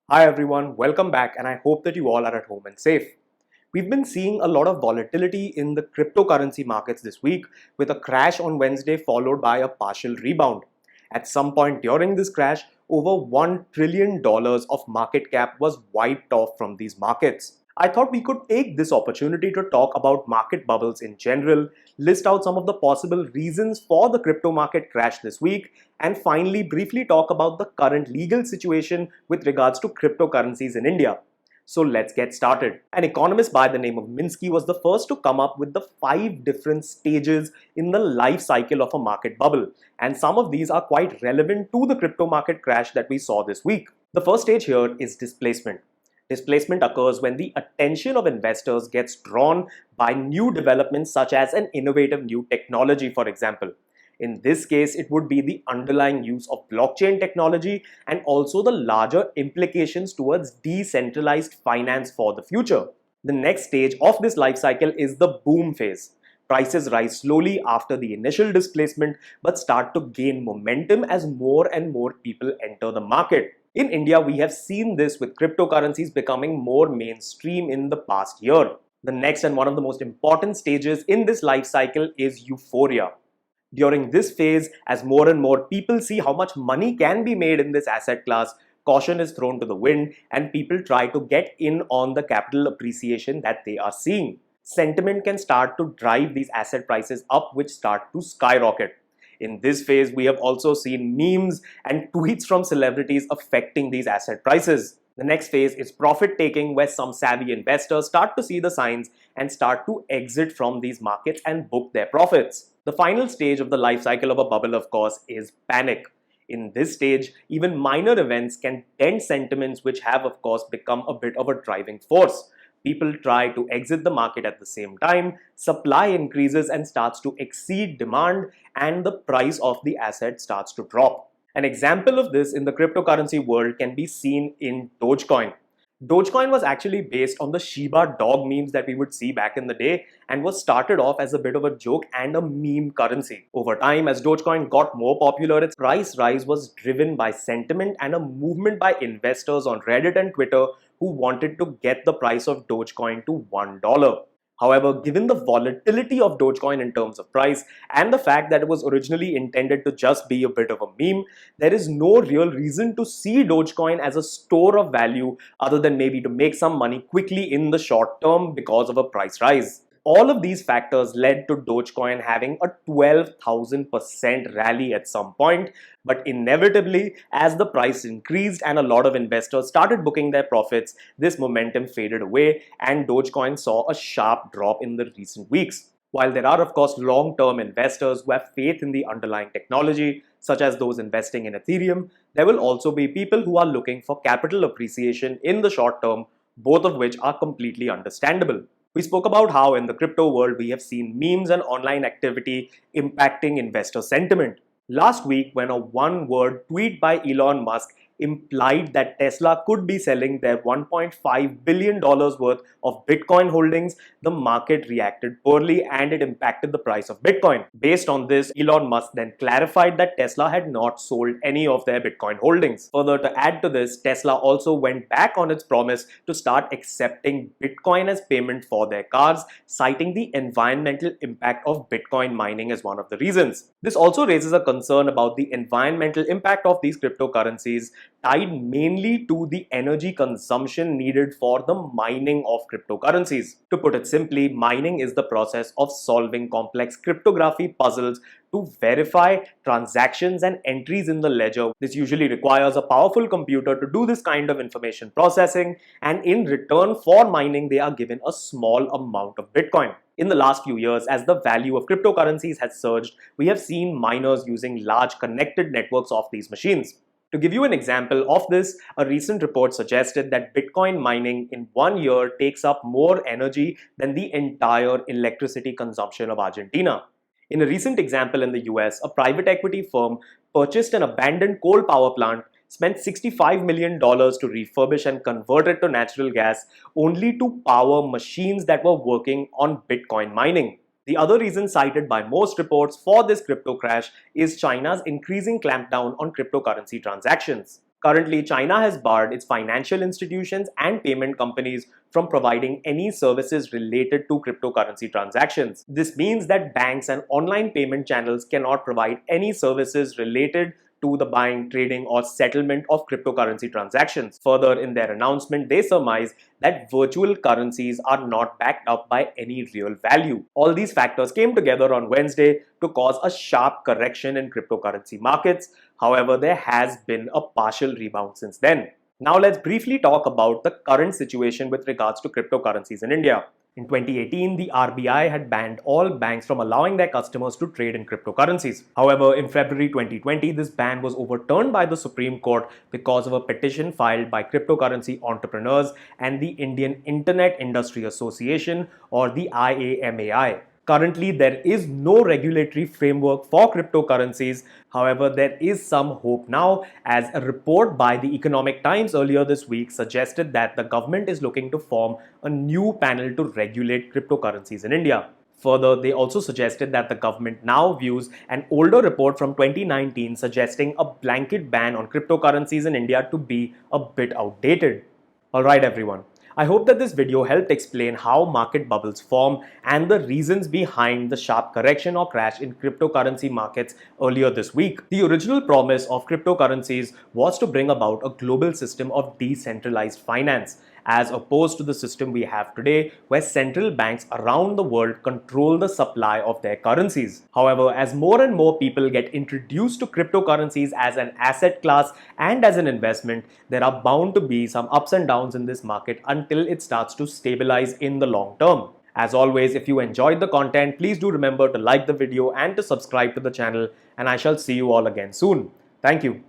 Hi everyone, welcome back, and I hope that you all are at home and safe. We've been seeing a lot of volatility in the cryptocurrency markets this week, with a crash on Wednesday followed by a partial rebound. At some point during this crash, over $1 trillion of market cap was wiped off from these markets. I thought we could take this opportunity to talk about market bubbles in general, list out some of the possible reasons for the crypto market crash this week, and finally briefly talk about the current legal situation with regards to cryptocurrencies in India. So let's get started. An economist by the name of Minsky was the first to come up with the 5 different stages in the life cycle of a market bubble, and some of these are quite relevant to the crypto market crash that we saw this week. The first stage here is displacement. Displacement occurs when the attention of investors gets drawn by new developments such as an innovative new technology, for example. In this case, it would be the underlying use of blockchain technology and also the larger implications towards decentralized finance for the future. The next stage of this life cycle is the boom phase. Prices rise slowly after the initial displacement but start to gain momentum as more and more people enter the market. In India, we have seen this with cryptocurrencies becoming more mainstream in the past year. The next and one of the most important stages in this life cycle is euphoria. During this phase, as more and more people see how much money can be made in this asset class, caution is thrown to the wind and people try to get in on the capital appreciation that they are seeing. Sentiment can start to drive these asset prices up, which start to skyrocket. In this phase, we have also seen memes and tweets from celebrities affecting these asset prices. The next phase is profit taking, where some savvy investors start to see the signs and start to exit from these markets and book their profits. The final stage of the life cycle of a bubble, of course, is panic. In this stage, even minor events can dent sentiments, which have, of course, become a bit of a driving force. People try to exit the market at the same time, supply increases and starts to exceed demand, and the price of the asset starts to drop. An example of this in the cryptocurrency world can be seen in Dogecoin. Dogecoin was actually based on the Shiba dog memes that we would see back in the day and was started off as a bit of a joke and a meme currency. Over time, as Dogecoin got more popular, its price rise was driven by sentiment and a movement by investors on Reddit and Twitter who wanted to get the price of Dogecoin to $1. However, given the volatility of Dogecoin in terms of price and the fact that it was originally intended to just be a bit of a meme, there is no real reason to see Dogecoin as a store of value other than maybe to make some money quickly in the short term because of a price rise. All of these factors led to Dogecoin having a 12,000% rally at some point, but inevitably, as the price increased and a lot of investors started booking their profits, this momentum faded away and Dogecoin saw a sharp drop in the recent weeks. While there are, of course, long-term investors who have faith in the underlying technology, such as those investing in Ethereum, there will also be people who are looking for capital appreciation in the short term, both of which are completely understandable. We spoke about how in the crypto world we have seen memes and online activity impacting investor sentiment. Last week, when a one-word tweet by Elon Musk implied that Tesla could be selling their $1.5 billion worth of Bitcoin holdings, the market reacted poorly and it impacted the price of Bitcoin. Based on this, Elon Musk then clarified that Tesla had not sold any of their Bitcoin holdings. Further, to add to this, Tesla also went back on its promise to start accepting Bitcoin as payment for their cars, citing the environmental impact of Bitcoin mining as one of the reasons. This also raises a concern about the environmental impact of these cryptocurrencies, tied mainly to the energy consumption needed for the mining of cryptocurrencies. To put it simply, mining is the process of solving complex cryptography puzzles to verify transactions and entries in the ledger. This usually requires a powerful computer to do this kind of information processing, and in return for mining, they are given a small amount of Bitcoin. In the last few years, as the value of cryptocurrencies has surged, we have seen miners using large connected networks of these machines. To give you an example of this, a recent report suggested that Bitcoin mining in 1 year takes up more energy than the entire electricity consumption of Argentina. In a recent example in the US, a private equity firm purchased an abandoned coal power plant, spent $65 million to refurbish and convert it to natural gas, only to power machines that were working on Bitcoin mining. The other reason cited by most reports for this crypto crash is China's increasing clampdown on cryptocurrency transactions. Currently, China has barred its financial institutions and payment companies from providing any services related to cryptocurrency transactions. This means that banks and online payment channels cannot provide any services related to the buying, trading, or settlement of cryptocurrency transactions. Further, in their announcement, they surmise that virtual currencies are not backed up by any real value. All these factors came together on Wednesday to cause a sharp correction in cryptocurrency markets. However, there has been a partial rebound since then. Now let's briefly talk about the current situation with regards to cryptocurrencies in India. In 2018, the RBI had banned all banks from allowing their customers to trade in cryptocurrencies. However, in February 2020, this ban was overturned by the Supreme Court because of a petition filed by cryptocurrency entrepreneurs and the Indian Internet Industry Association, or the IAMAI. Currently, there is no regulatory framework for cryptocurrencies. However, there is some hope now, as a report by the Economic Times earlier this week suggested that the government is looking to form a new panel to regulate cryptocurrencies in India. Further, they also suggested that the government now views an older report from 2019 suggesting a blanket ban on cryptocurrencies in India to be a bit outdated. Alright everyone, I hope that this video helped explain how market bubbles form and the reasons behind the sharp correction or crash in cryptocurrency markets earlier this week. The original promise of cryptocurrencies was to bring about a global system of decentralized finance, as opposed to the system we have today, where central banks around the world control the supply of their currencies. However, as more and more people get introduced to cryptocurrencies as an asset class and as an investment, there are bound to be some ups and downs in this market until it starts to stabilize in the long term. As always, if you enjoyed the content, please do remember to like the video and to subscribe to the channel, and I shall see you all again soon. Thank you.